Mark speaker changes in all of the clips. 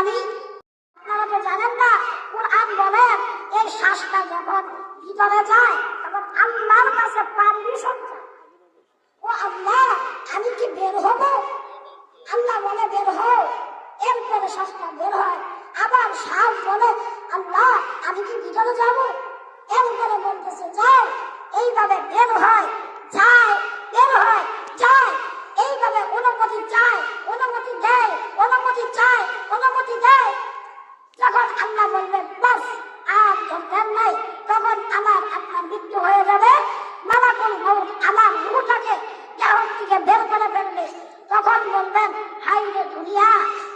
Speaker 1: মানি? আপনারা তো জানেন না, কোরআন বলে এই শ্বাসটা যখন ভিতরে যায় তখন আল্লাহর কাছে পারমিশন চায়, ও আল্লাহ আমি কি বের হব? আল্লাহ বলে বের হও, এরপরে শ্বাসটা বের হয়। আবার শ্বাস বলে আল্লাহ আমি কি ভিতরে যাব? এরপরে বলতেছে যাও। এইভাবে বের হয়, যায়, বের হয়, যায়। এইভাবে অনুমতি চায়, অনুমতি দেয়, অনুমতি চায়, অনুমতি দেয়। যখন আল্লাহ বলবেন বাস আর দরকার নাই, তখন আমার আপনার মৃত্যু হয়ে যাবে। মালাকুল মউত আমার রূহটাকে দেহ থেকে বের করে ফেলবে। তখন বলবেন হাই রে দুনিয়া,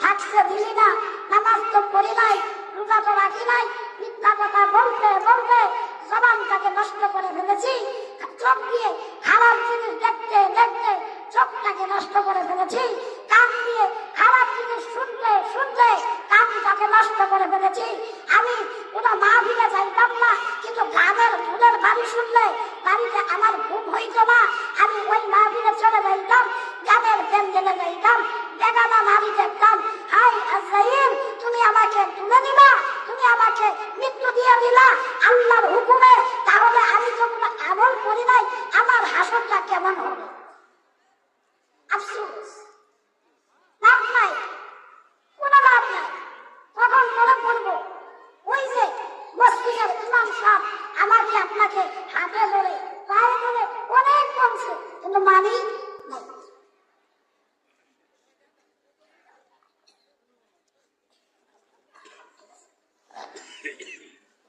Speaker 1: থাকতে দিলি না, নামাজ তো পড়ি নাই, রোজা তো রাখি নাই, মিথ্যা কথা বলতে বলতে জবানটাকে নষ্ট করে ফেলেছি, চোখ দিয়ে খারাপ জিনিস দেখতে দেখতে চোখটাকে নষ্ট করে ফেলেছি, কান দিয়ে খারাপ জিনিস শুনতে শুনতে কানটাকে নষ্ট করে ফেলেছি। আমি কোনো মাহফিলে যাইতাম না, কিন্তু গানের ফুলের বাড়ি শুনলে বাড়িতে আমার ঘুম হইত না। আমি ওই মাহফিলে চলে যাইতাম, গানের প্যান্ডেলে যাইতাম, বেগানা নারী দেখতাম। হাই আজরাইল, তুমি আমাকে তুলে দিলা, তুমি আমাকে মৃত্যু দিয়ে দিলা আল্লাহর হুকুমে। তাহলে আমি তো কোনো আমল করি নাই, আমার হাসরটা কেমন হবে? আফসোস, লাভ নাই, কোনো লাভ নাই। তখন মনে করবো ওই যে মসজিদের ইমাম সাহেব আমাকে আপনাকে হাতে ধরে পায়ে ধরে অনেক বলছে, কিন্তু মানি নাই।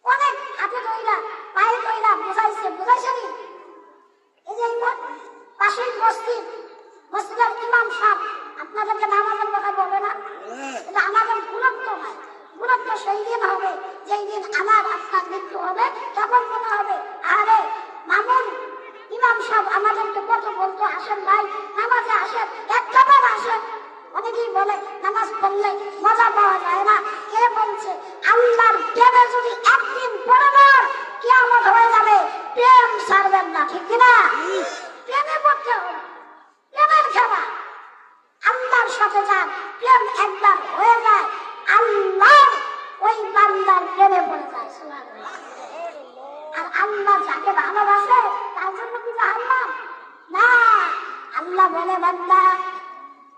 Speaker 1: অনেক হাতে ধইরা পায়ে ধইরা বুঝাইছে, বুঝাইছেনি? এই যে পাশের মসজিদের ইমাম সাহেব আপনাদেরকে নামাজের কথা বলে না, এটা আমাদের গুরুত্ব নাই। গুরুত্ব সেই দিন হবে যেই দিন আমার আপনার মৃত্যু হবে। তখন মনে হবে আরে মামুন ইমাম সাহেব আমাদেরকে কত বলতো আসেন ভাই নামাজে আসেন, একটাবার আসেন। অনেকেই বলে নামাজ পড়লে মজা পাওয়া যায় না। কে বলছে? আল্লাহর প্রেমে যদি একদিন পড়ে না কিয়ামত হয়ে যাবে, প্রেম ছাড়বেন না, ঠিক কিনা? প্রেমে পড়তে হবে, প্রেমের খেলা। আল্লাহর সাথে যান, প্রেম একবার হয়ে যায়, আল্লাহ ওই বান্দার প্রেমে পড়ে যায়। সুবহানাল্লাহ। আর আল্লাহ যাকে ভালোবাসে তার জন্য কি জাহান্নাম? না, আল্লাহ বলে বান্দা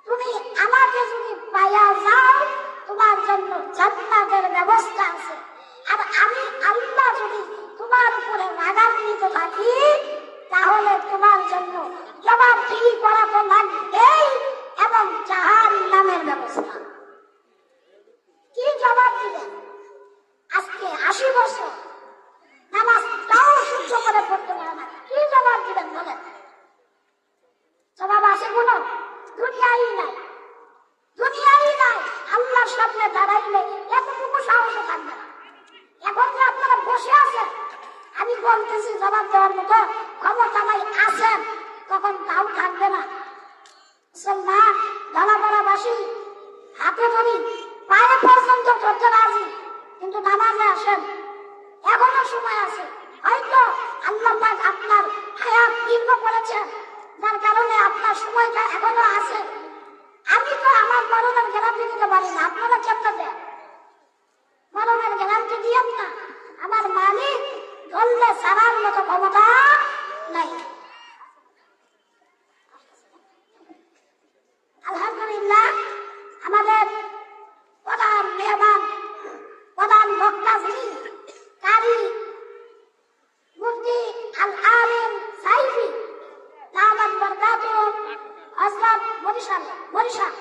Speaker 1: তুমি আমাকে যদি পাইয়া যাও তোমার জন্য জান্নাতের ব্যবস্থা আছে। আর আমি আল্লাহ যদি তোমার উপরে রাগান্বিত থাকি তাহলে তোমার জন্য জবাবদিহি করা তো লাগবেই, এবং জাহান্নামের ব্যবস্থা। কি জবাব দিবেন? আজকে 80 বছর নামাজটাও সহ্য করে পড়তে পারে না, কি জবাব দিবেন বলেন? জবাব আছে কোনো? দুনিয়াই নাই, দুনিয়াই নাই। আল্লাহর সামনে দাঁড়াইলে এতটুকু সাহসও থাকবে না। এখন যে আপনারা বসে আছেন, আমি বলতেছি জবাব দেওয়ার মতো ক্ষমতা নাই, আছেন, তখন তাও থাকবে না। মুসলমান ধলাপাড়াবাসী হাতে ধরি পায়ে পর্যন্ত ধরতে রাজি, কিন্তু নামাজে আসেন, এখনো সময় আছে। হয়তো আল্লাহ পাক আপনার হায়াত দীর্ঘ করেছেন, যার কারণে আপনার সময়টা এখনো আছে। আমি তো আমার মরণের গ্যারান্টি দিতে পারি না, আপনারা কেমন দেন? মরণের গ্যারান্টি দিয়েন না, আমার মালিক ধরলে ছাড়ার মতো ক্ষমতা নাই। আলহামদুলিল্লাহ, আমাদের প্রধান মেহমান, প্রধান বক্তা যিনি কারি মুফতি আল আলিম সাইফি দামাত বরকাতুহু হযরত বরিশাল